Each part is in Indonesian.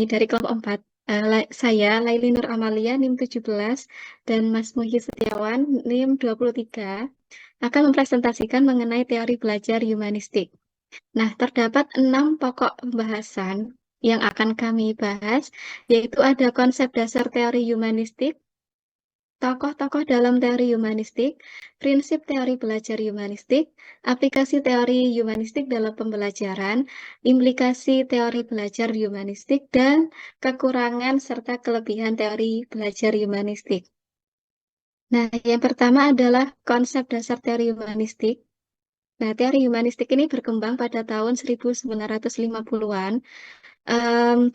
dari kelompok 4. Saya Laili Nur Amalia NIM 17 dan Mas Muhyi Setiawan NIM 23 akan mempresentasikan mengenai teori belajar humanistik. Nah, terdapat 6 pokok pembahasan yang akan kami bahas, yaitu ada konsep dasar teori humanistik, tokoh-tokoh dalam teori humanistik, prinsip teori belajar humanistik, aplikasi teori humanistik dalam pembelajaran, implikasi teori belajar humanistik, dan kekurangan serta kelebihan teori belajar humanistik. Nah, yang pertama adalah konsep dasar teori humanistik. Nah, teori humanistik ini berkembang pada tahun 1950-an,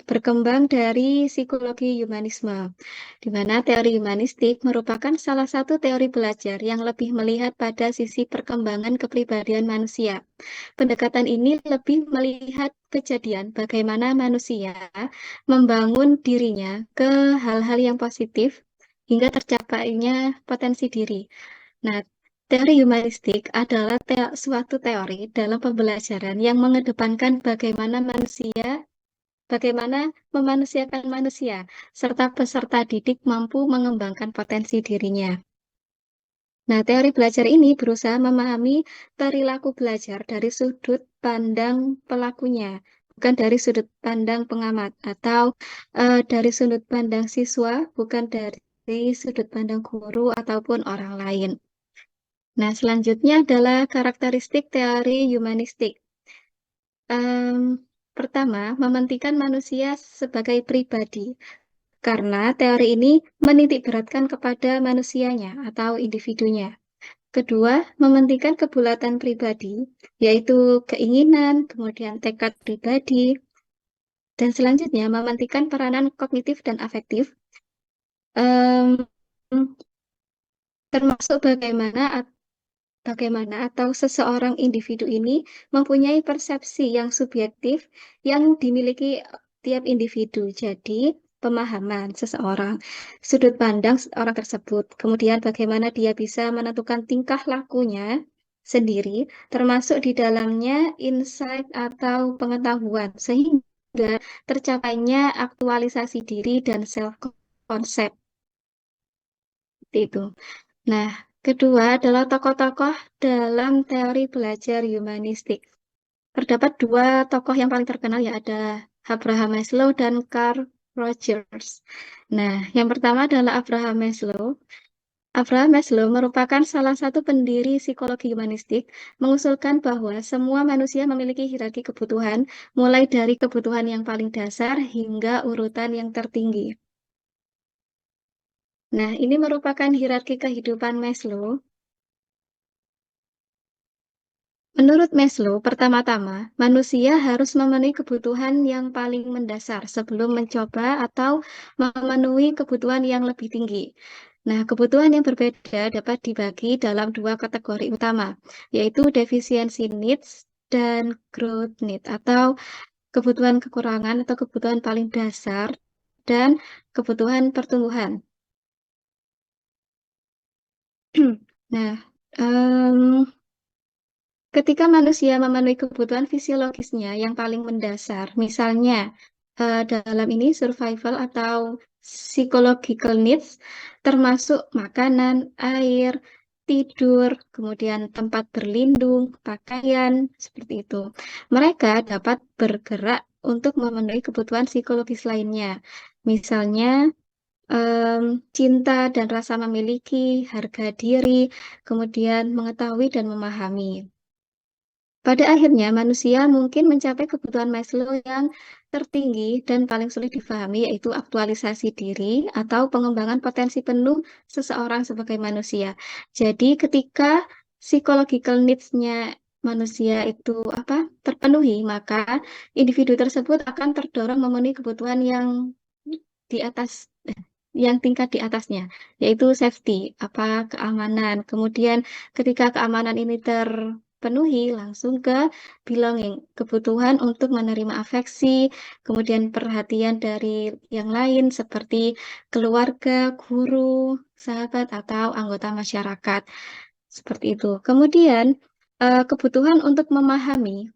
berkembang dari psikologi humanisme, di mana teori humanistik merupakan salah satu teori belajar yang lebih melihat pada sisi perkembangan kepribadian manusia. Pendekatan ini lebih melihat kejadian bagaimana manusia membangun dirinya ke hal-hal yang positif hingga tercapainya potensi diri. Nah, teori humanistik adalah suatu teori dalam pembelajaran yang mengedepankan bagaimana memanusiakan manusia, serta peserta didik mampu mengembangkan potensi dirinya. Nah, teori belajar ini berusaha memahami perilaku belajar dari sudut pandang pelakunya, bukan dari sudut pandang pengamat, atau dari sudut pandang siswa, bukan dari sudut pandang guru ataupun orang lain. Nah, selanjutnya adalah karakteristik teori humanistik. Em, Pertama, mementingkan manusia sebagai pribadi, karena teori ini menitik beratkan kepada manusianya atau individunya. Kedua, mementingkan kebulatan pribadi, yaitu keinginan, kemudian tekad pribadi, dan selanjutnya mementingkan peranan kognitif dan afektif, em, termasuk bagaimana atau seseorang individu ini mempunyai persepsi yang subjektif yang dimiliki tiap individu. Jadi, pemahaman seseorang, sudut pandang orang tersebut, kemudian bagaimana dia bisa menentukan tingkah lakunya sendiri, termasuk di dalamnya insight atau pengetahuan, sehingga tercapainya aktualisasi diri dan self-concept. Seperti itu. Nah, kedua adalah tokoh-tokoh dalam teori belajar humanistik. Terdapat dua tokoh yang paling terkenal, ya, ada Abraham Maslow dan Carl Rogers. Nah, yang pertama adalah Abraham Maslow. Abraham Maslow merupakan salah satu pendiri psikologi humanistik, mengusulkan bahwa semua manusia memiliki hierarki kebutuhan, mulai dari kebutuhan yang paling dasar hingga urutan yang tertinggi. Nah, ini merupakan hierarki kehidupan Maslow. Menurut Maslow, pertama-tama, manusia harus memenuhi kebutuhan yang paling mendasar sebelum mencoba atau memenuhi kebutuhan yang lebih tinggi. Nah, kebutuhan yang berbeda dapat dibagi dalam dua kategori utama, yaitu deficiency needs dan growth need, atau kebutuhan kekurangan atau kebutuhan paling dasar dan kebutuhan pertumbuhan. Nah, em, ketika manusia memenuhi kebutuhan fisiologisnya yang paling mendasar, misalnya dalam ini survival atau psychological needs, termasuk makanan, air, tidur, kemudian tempat berlindung, pakaian, seperti itu. Mereka dapat bergerak untuk memenuhi kebutuhan psikologis lainnya, misalnya cinta dan rasa memiliki, harga diri, kemudian mengetahui dan memahami. Pada akhirnya, manusia mungkin mencapai kebutuhan Maslow yang tertinggi dan paling sulit difahami, yaitu aktualisasi diri atau pengembangan potensi penuh seseorang sebagai manusia. Jadi, ketika psychological needs-nya manusia itu terpenuhi, maka individu tersebut akan terdorong memenuhi kebutuhan yang di atas yang tingkat di atasnya, yaitu safety, keamanan. Kemudian ketika keamanan ini terpenuhi, langsung ke belonging, kebutuhan untuk menerima afeksi, kemudian perhatian dari yang lain seperti keluarga, guru, sahabat, atau anggota masyarakat. Seperti itu. Kemudian kebutuhan untuk memahami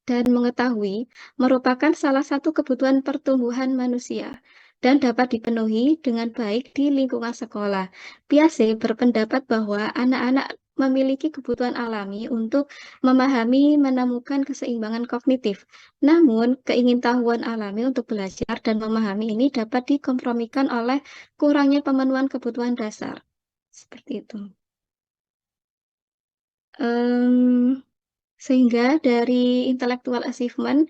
dan mengetahui merupakan salah satu kebutuhan pertumbuhan manusia dan dapat dipenuhi dengan baik di lingkungan sekolah. Piaget berpendapat bahwa anak-anak memiliki kebutuhan alami untuk memahami, menemukan keseimbangan kognitif. Namun, keingintahuan alami untuk belajar dan memahami ini dapat dikompromikan oleh kurangnya pemenuhan kebutuhan dasar. Seperti itu. Em, Sehingga dari intellectual achievement,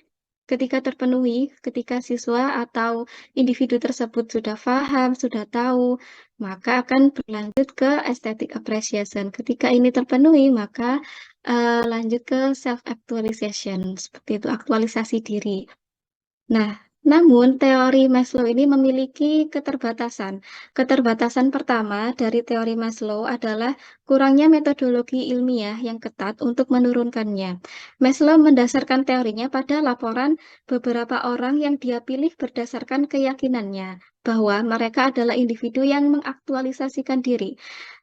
ketika terpenuhi, ketika siswa atau individu tersebut sudah paham, sudah tahu, maka akan berlanjut ke aesthetic appreciation. Ketika ini terpenuhi, maka lanjut ke self actualization, seperti itu, aktualisasi diri. Nah, namun teori Maslow ini memiliki keterbatasan. Keterbatasan pertama dari teori Maslow adalah kurangnya metodologi ilmiah yang ketat untuk menurunkannya. Maslow mendasarkan teorinya pada laporan beberapa orang yang dia pilih berdasarkan keyakinannya bahwa mereka adalah individu yang mengaktualisasikan diri.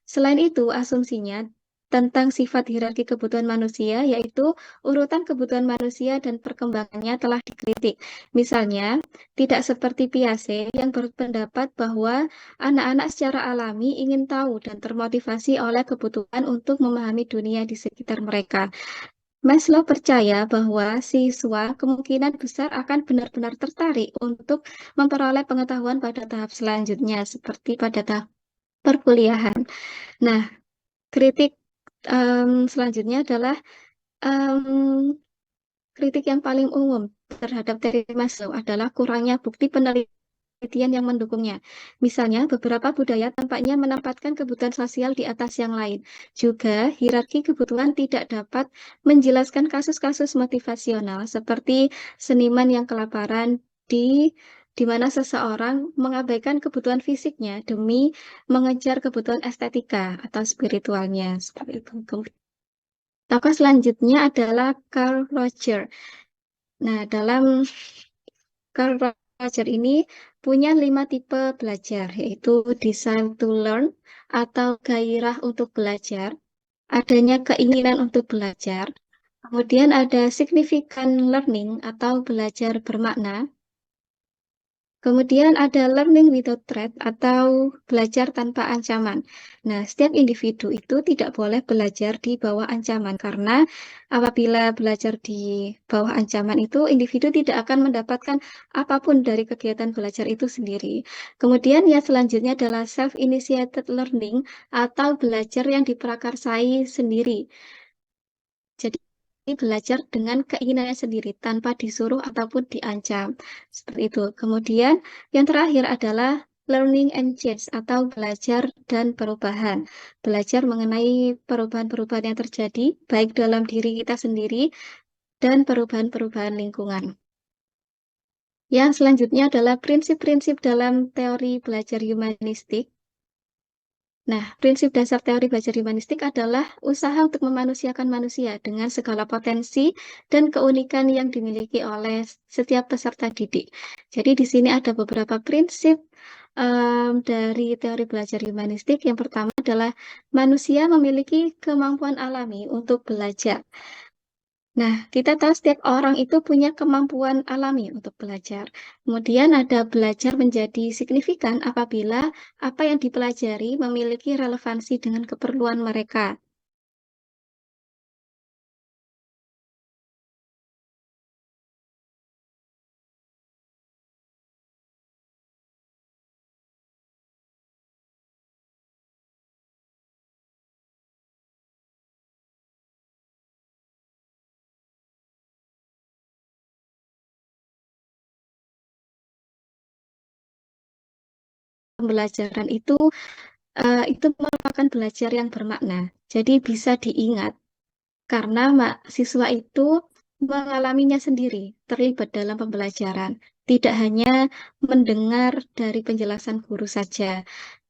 Selain itu, asumsinya tentang sifat hierarki kebutuhan manusia, yaitu urutan kebutuhan manusia dan perkembangannya telah dikritik. Misalnya, tidak seperti Piaget yang berpendapat bahwa anak-anak secara alami ingin tahu dan termotivasi oleh kebutuhan untuk memahami dunia di sekitar mereka. Maslow percaya bahwa siswa kemungkinan besar akan benar-benar tertarik untuk memperoleh pengetahuan pada tahap selanjutnya, seperti pada tahap perkuliahan. Nah, kritik selanjutnya adalah em, kritik yang paling umum terhadap teori Maslow adalah kurangnya bukti penelitian yang mendukungnya. Misalnya, beberapa budaya tampaknya menempatkan kebutuhan sosial di atas yang lain. Juga, hierarki kebutuhan tidak dapat menjelaskan kasus-kasus motivasional seperti seniman yang kelaparan di mana seseorang mengabaikan kebutuhan fisiknya demi mengejar kebutuhan estetika atau spiritualnya. Seperti itu. Tokoh selanjutnya adalah Carl Roger. Nah, dalam Carl Roger ini punya 5 tipe belajar, yaitu desire to learn atau gairah untuk belajar, adanya keinginan untuk belajar, kemudian ada significant learning atau belajar bermakna, kemudian ada learning without threat atau belajar tanpa ancaman. Nah, setiap individu itu tidak boleh belajar di bawah ancaman karena apabila belajar di bawah ancaman itu individu tidak akan mendapatkan apapun dari kegiatan belajar itu sendiri. Kemudian yang selanjutnya adalah self-initiated learning atau belajar yang diprakarsai sendiri. Jadi belajar dengan keinginannya sendiri tanpa disuruh ataupun diancam. Seperti itu. Kemudian yang terakhir adalah learning and change atau belajar dan perubahan. Belajar mengenai perubahan-perubahan yang terjadi baik dalam diri kita sendiri dan perubahan-perubahan lingkungan. Yang selanjutnya adalah prinsip-prinsip dalam teori belajar humanistik. Nah, prinsip dasar teori belajar humanistik adalah usaha untuk memanusiakan manusia dengan segala potensi dan keunikan yang dimiliki oleh setiap peserta didik. Jadi di sini ada beberapa prinsip dari teori belajar humanistik. Yang pertama adalah manusia memiliki kemampuan alami untuk belajar. Nah, kita tahu setiap orang itu punya kemampuan alami untuk belajar. Kemudian ada belajar menjadi signifikan apabila apa yang dipelajari memiliki relevansi dengan keperluan mereka. Pembelajaran itu merupakan belajar yang bermakna. Jadi bisa diingat karena siswa itu mengalaminya sendiri, terlibat dalam pembelajaran, tidak hanya mendengar dari penjelasan guru saja.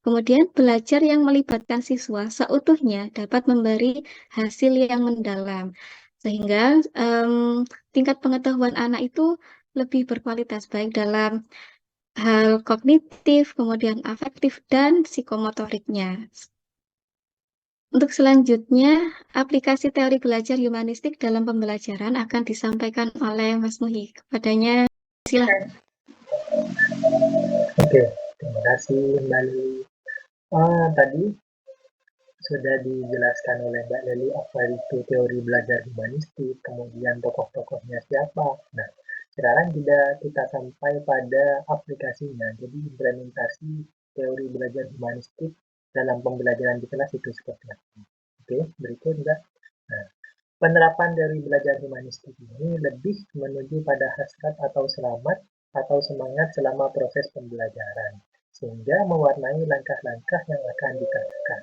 Kemudian belajar yang melibatkan siswa seutuhnya dapat memberi hasil yang mendalam, sehingga tingkat pengetahuan anak itu lebih berkualitas baik dalam hal kognitif, kemudian afektif dan psikomotoriknya. Untuk selanjutnya, aplikasi teori belajar humanistik dalam pembelajaran akan disampaikan oleh Mas Muhi. Kepadanya, silakan. Oke, terima kasih Mbak Lili. Tadi sudah dijelaskan oleh Mbak Lili apa itu teori belajar humanistik, kemudian tokoh-tokohnya siapa. Nah, sekarang kita sampai pada aplikasinya, jadi implementasi teori belajar humanistik dalam pembelajaran di kelas itu seperti apa. Oke, berikut Mbak. Nah, penerapan dari belajar humanistik ini lebih menuju pada hasrat atau selamat atau semangat selama proses pembelajaran, sehingga mewarnai langkah-langkah yang akan dikatakan.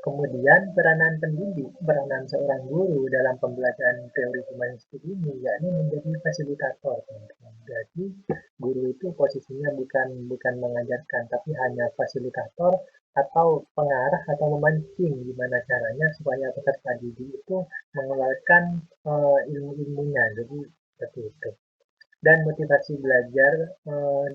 Kemudian peranan pendidik, peranan seorang guru dalam pembelajaran teori humanistik ini yakni menjadi fasilitator, teman-teman. Jadi guru itu posisinya bukan bukan mengajarkan, tapi hanya fasilitator atau pengarah atau memancing gimana caranya supaya peserta didik itu mengeluarkan ilmu-ilmunya. Jadi seperti itu dan motivasi belajar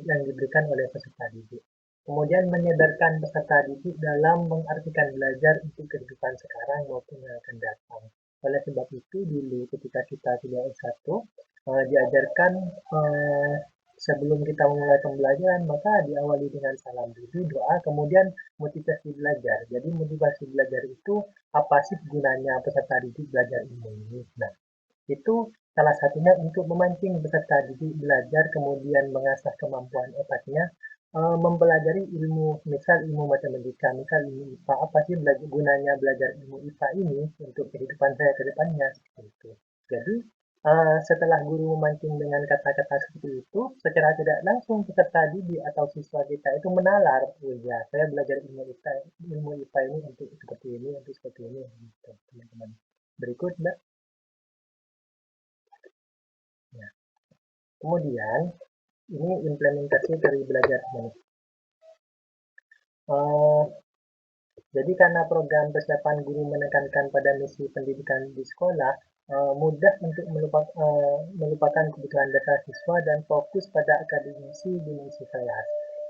yang diberikan oleh peserta didik. Kemudian menyadarkan peserta didik dalam mengartikan belajar untuk kehidupan sekarang maupun yang akan datang. Oleh sebab itu dulu ketika kita kuliah S1 diajarkan eh, sebelum kita memulai pembelajaran maka diawali dengan salam dulu, doa, kemudian motivasi belajar. Jadi motivasi belajar itu apa sih gunanya peserta didik belajar ilmu ini? Nah, itu salah satunya untuk memancing peserta didik belajar kemudian mengasah kemampuan otaknya mempelajari ilmu, misal ilmu matematika, misal ilmu IPA, apa sih gunanya belajar ilmu IPA ini untuk kehidupan saya ke depannya seperti itu. Jadi setelah guru memancing dengan kata-kata seperti itu, secara tidak langsung peserta didik atau siswa kita itu menalar, oh ya, saya belajar ilmu IPA ini untuk seperti ini, untuk seperti ini, gitu, teman-teman. Berikut, Mbak. Ya. Kemudian, ini implementasi dari belajar ini. Jadi karena program persiapan guru menekankan pada misi pendidikan di sekolah, mudah untuk melupakan kebutuhan dasar siswa dan fokus pada akademisi di misi kelas.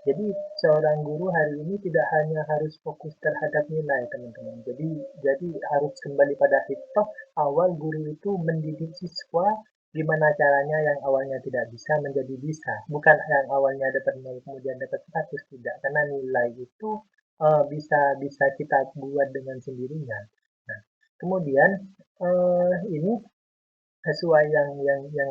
Jadi seorang guru hari ini tidak hanya harus fokus terhadap nilai, teman-teman. Jadi harus kembali pada hitoh awal guru itu mendidik siswa gimana caranya yang awalnya tidak bisa menjadi bisa. Bukan yang awalnya dapat nilai kemudian dapat 100, tidak. Karena nilai itu bisa bisa kita buat dengan sendirinya. Nah, kemudian ini sesuai yang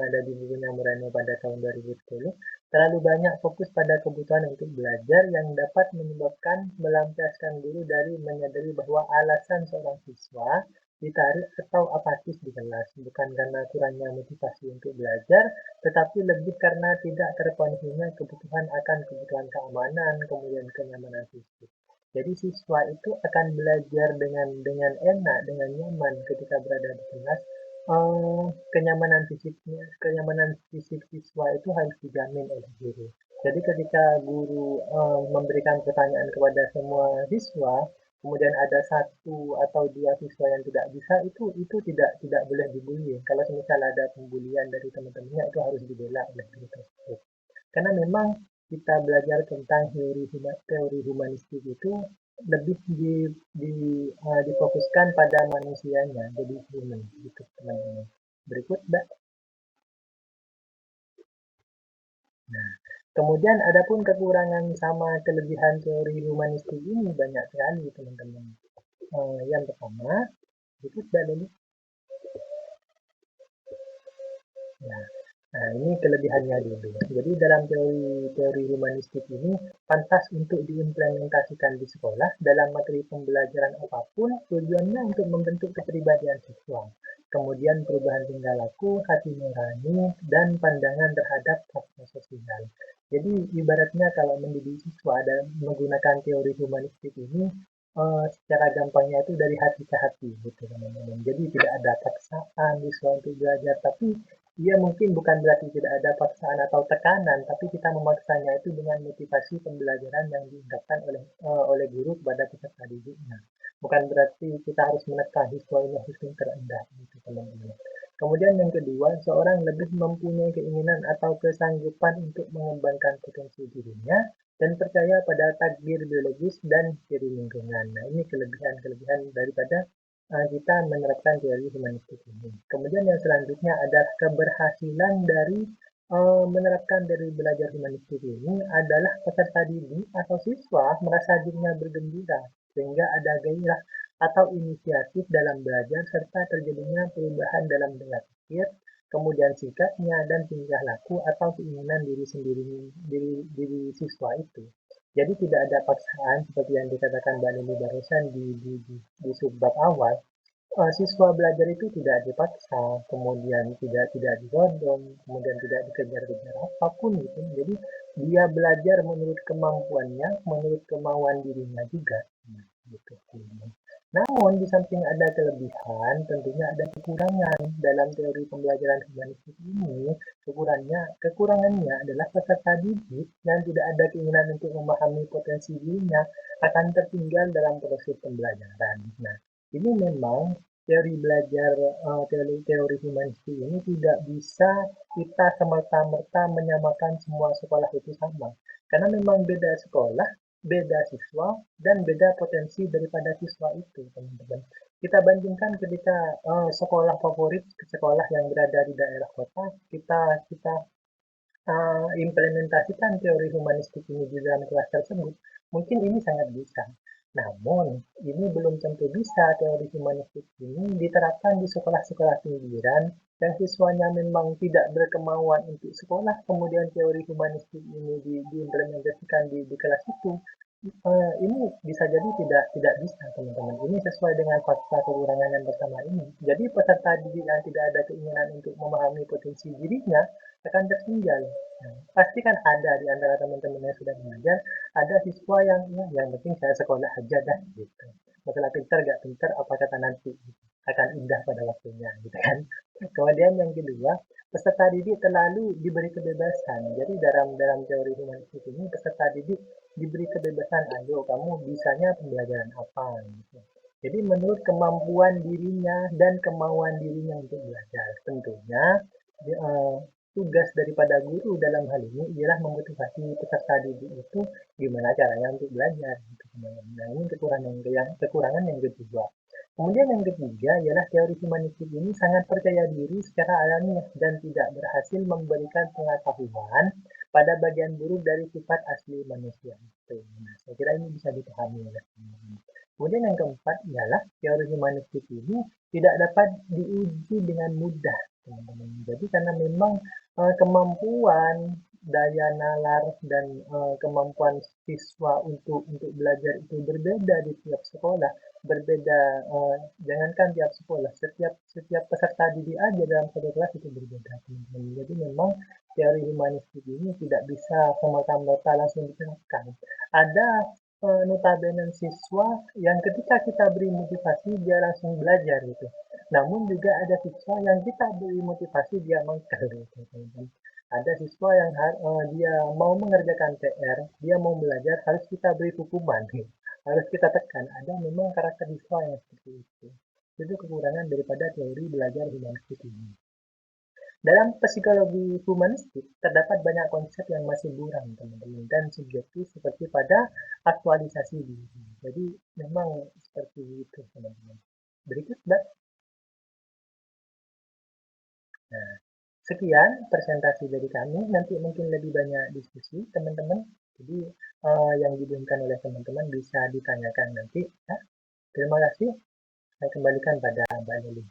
ada di bukunya Moreno pada tahun 2010, terlalu banyak fokus pada kebutuhan untuk belajar yang dapat menyebabkan melampiaskan guru dari menyadari bahwa alasan seorang siswa ditarik atau apatis di kelas bukan karena kurangnya motivasi untuk belajar, tetapi lebih karena tidak terpenuhinya kebutuhan akan kebutuhan keamanan, kemudian kenyamanan fisik. Jadi siswa itu akan belajar dengan enak, dengan nyaman ketika berada di kelas. Kenyamanan fisik siswa itu harus dijamin oleh guru. Jadi ketika guru memberikan pertanyaan kepada semua siswa, kemudian ada satu atau dua siswa yang tidak bisa, itu tidak boleh dibully. Kalau misal ada pembulian dari teman-temannya itu harus dibela oleh guru tersebut. Karena memang kita belajar tentang teori humanistik itu lebih difokuskan pada manusianya, jadi human gitu teman-teman. Berikut, Mbak. Nah, kemudian adapun kekurangan sama kelebihan teori humanistik ini banyak sekali teman-teman. Yang pertama, berikut Mbak Leli. Nah, ini kelebihannya dulu. Jadi dalam teori humanistik ini pantas untuk diimplementasikan di sekolah dalam materi pembelajaran apapun tujuannya untuk membentuk kepribadian siswa. Kemudian perubahan tingkah laku, hati nurani, dan pandangan terhadap fakta sosial. Jadi ibaratnya kalau mendidik siswa dan menggunakan teori humanistik ini secara gampangnya itu dari hati ke hati gitu teman-teman. Jadi tidak ada paksaan siswa untuk belajar, tapi iya, mungkin bukan berarti tidak ada paksaan atau tekanan, tapi kita memaksanya itu dengan motivasi pembelajaran yang diungkapkan oleh guru kepada peserta didiknya. Bukan berarti kita harus menekan siswa ini harus terendah, gitu teman-teman. Kemudian yang kedua, seorang lebih mempunyai keinginan atau kesanggupan untuk mengembangkan potensi dirinya dan percaya pada takdir biologis dan ciri lingkungan. Nah, ini kelebihan-kelebihan daripada kita menerapkan teori humanistik ini. Kemudian yang selanjutnya ada keberhasilan dari menerapkan teori belajar humanistik ini adalah peserta didik atau siswa merasa dirinya bergembira sehingga ada gairah atau inisiatif dalam belajar serta terjadinya perubahan dalam pola pikir, kemudian sikapnya dan tingkah laku atau keinginan diri siswa itu. Jadi tidak ada paksaan seperti yang dikatakan Mbak Lili barusan di subbab awal. Siswa belajar itu tidak dipaksa, kemudian tidak didorong, kemudian tidak dikejar-kejar apapun gitu. Jadi dia belajar menurut kemampuannya, menurut kemauan dirinya juga. Nah, gitu. Namun di samping ada kelebihan, tentunya ada kekurangan dalam teori pembelajaran humanistik ini. Kekurangannya adalah peserta didik yang tidak ada keinginan untuk memahami potensi dirinya akan tertinggal dalam proses pembelajaran. Nah, ini memang teori humanistik ini tidak bisa kita semata-merta menyamakan semua sekolah itu sama. Karena memang beda sekolah, beda siswa, dan beda potensi daripada siswa itu, teman-teman. Kita bandingkan ketika sekolah favorit, sekolah yang berada di daerah kota, kita implementasikan teori humanistik ini di dalam kelas tersebut, mungkin ini sangat bisa. Namun, ini belum tentu bisa teori humanistik ini diterapkan di sekolah-sekolah pinggiran yang siswanya memang tidak berkemauan untuk sekolah, kemudian teori humanistik ini diimplementasikan di kelas itu. Ini bisa jadi tidak bisa, teman-teman. Ini sesuai dengan fakta kekurangan yang pertama ini. Jadi peserta didik yang tidak ada keinginan untuk memahami potensi dirinya akan tertinggal. Nah, pasti kan ada di antara teman-teman yang sudah mengajar, ada siswa yang penting saya sekolah aja dah gitu. Masalah pintar gak pintar apa kata nanti gitu. Akan indah pada waktunya gitu kan. Kemudian yang kedua, peserta didik terlalu diberi kebebasan. Jadi dalam teori humanistik ini peserta didik diberi kebebasan, ayo kamu bisanya pembelajaran apa gitu. Jadi menurut kemampuan dirinya dan kemauan dirinya untuk belajar. Tentunya tugas daripada guru dalam hal ini ialah memotivasi peserta didik itu gimana caranya untuk belajar. Gitu. Nah, ini kekurangan yang kedua. Kemudian yang ketiga ialah teori humanistik ini sangat percaya diri secara alamiah dan tidak berhasil memberikan pengetahuan pada bagian buruk dari sifat asli manusia. Nah, saya kira ini bisa dipahami oleh teman-teman. Kemudian yang keempat ialah teori humanistik ini tidak dapat diuji dengan mudah, teman-teman. Jadi karena memang kemampuan daya nalar dan kemampuan siswa untuk belajar itu berbeda di tiap sekolah, berbeda jangankan tiap sekolah, setiap peserta didik aja dalam satu kelas itu berbeda, teman-teman. Jadi memang teori humanistik ini tidak bisa semata-mata langsung diterapkan. Ada notabene siswa yang ketika kita beri motivasi dia langsung belajar gitu. Namun juga ada siswa yang kita beri motivasi dia mangkal gitu, teman-teman. Ada siswa yang dia mau mengerjakan PR, dia mau belajar harus kita beri hukuman, gitu. Harus kita tekan. Ada memang karakter siswa yang seperti itu. Itu kekurangan daripada teori belajar humanistik ini. Dalam psikologi humanistik, terdapat banyak konsep yang masih buram, teman-teman, dan subjektif seperti pada aktualisasi diri. Jadi, memang seperti itu, teman-teman. Berikut, Mbak. Nah, sekian presentasi dari kami. Nanti mungkin lebih banyak diskusi, teman-teman. Jadi, yang diberikan oleh teman-teman bisa ditanyakan nanti. Ya. Terima kasih. Saya kembalikan pada Mbak Lili.